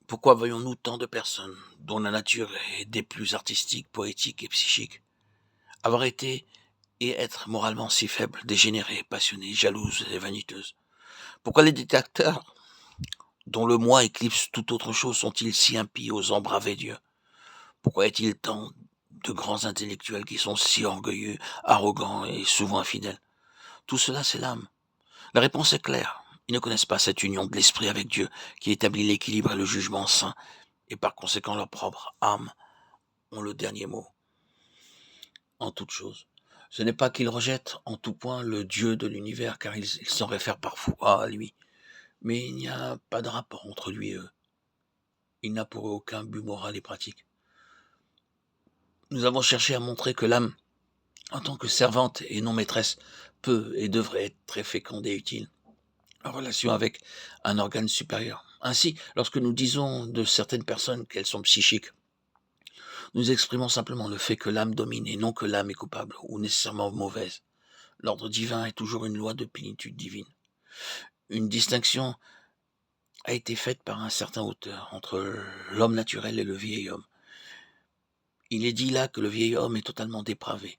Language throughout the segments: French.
Pourquoi voyons-nous tant de personnes, dont la nature est des plus artistiques, poétiques et psychiques, avoir été et être moralement si faibles, dégénérées, passionnées, jalouses et vaniteuses? Pourquoi les dictateurs, dont le moi éclipse toute autre chose, sont-ils si impies, osant braver Dieu? Pourquoi est-il tant de grands intellectuels qui sont si orgueilleux, arrogants et souvent infidèles? Tout cela, c'est l'âme. La réponse est claire. Ils ne connaissent pas cette union de l'esprit avec Dieu qui établit l'équilibre et le jugement saint, et par conséquent leur propre âme ont le dernier mot en toute chose. Ce n'est pas qu'ils rejettent en tout point le Dieu de l'univers, car ils s'en réfèrent parfois à lui, mais il n'y a pas de rapport entre lui et eux. Il n'a pour eux aucun but moral et pratique. Nous avons cherché à montrer que l'âme, en tant que servante et non maîtresse, peut et devrait être très féconde et utile, en relation avec un organe supérieur. Ainsi, lorsque nous disons de certaines personnes qu'elles sont psychiques, nous exprimons simplement le fait que l'âme domine et non que l'âme est coupable ou nécessairement mauvaise. L'ordre divin est toujours une loi de plénitude divine. Une distinction a été faite par un certain auteur entre l'homme naturel et le vieil homme. Il est dit là que le vieil homme est totalement dépravé,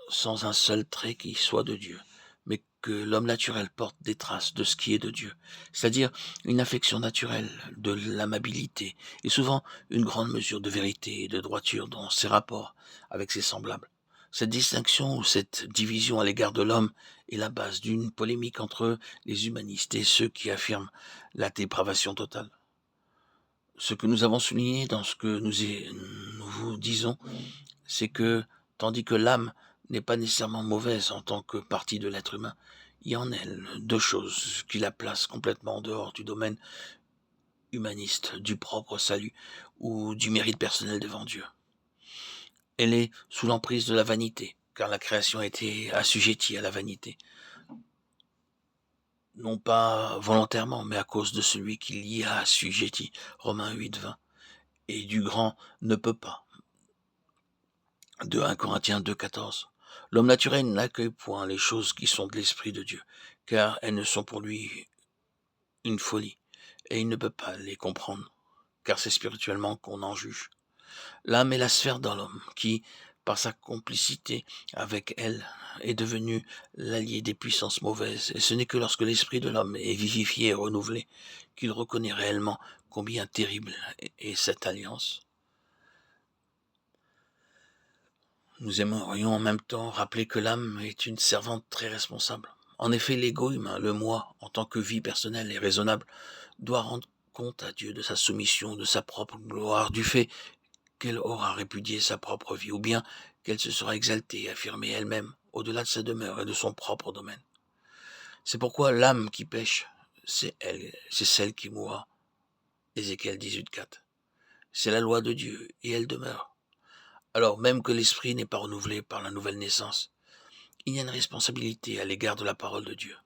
sans un seul trait qui soit de Dieu, mais que l'homme naturel porte des traces de ce qui est de Dieu, c'est-à-dire une affection naturelle, de l'amabilité, et souvent une grande mesure de vérité et de droiture dans ses rapports avec ses semblables. Cette distinction ou cette division à l'égard de l'homme est la base d'une polémique entre les humanistes et ceux qui affirment la dépravation totale. Ce que nous avons souligné dans ce que nous vous disons, c'est que, tandis que l'âme n'est pas nécessairement mauvaise en tant que partie de l'être humain, il y a en elle deux choses qui la placent complètement en dehors du domaine humaniste, du propre salut ou du mérite personnel devant Dieu. Elle est sous l'emprise de la vanité, car la création a été assujettie à la vanité, non pas volontairement, mais à cause de celui qui l'y a assujetti, Romains 8:20, et du grand ne peut pas, de 1 Corinthiens 2:14. L'homme naturel n'accueille point les choses qui sont de l'Esprit de Dieu, car elles ne sont pour lui une folie, et il ne peut pas les comprendre, car c'est spirituellement qu'on en juge. L'âme est la sphère dans l'homme, qui, par sa complicité avec elle, est devenu l'allié des puissances mauvaises, et ce n'est que lorsque l'esprit de l'homme est vivifié et renouvelé qu'il reconnaît réellement combien terrible est cette alliance. Nous aimerions en même temps rappeler que l'âme est une servante très responsable. En effet, l'ego humain, le moi, en tant que vie personnelle et raisonnable, doit rendre compte à Dieu de sa soumission, de sa propre gloire, du fait qu'elle aura répudié sa propre vie, ou bien qu'elle se sera exaltée et affirmée elle-même, au-delà de sa demeure et de son propre domaine. C'est pourquoi l'âme qui pêche, c'est elle, c'est celle qui mourra. Ézéchiel 18:4. C'est la loi de Dieu, et elle demeure. Alors même que l'esprit n'est pas renouvelé par la nouvelle naissance, il y a une responsabilité à l'égard de la parole de Dieu.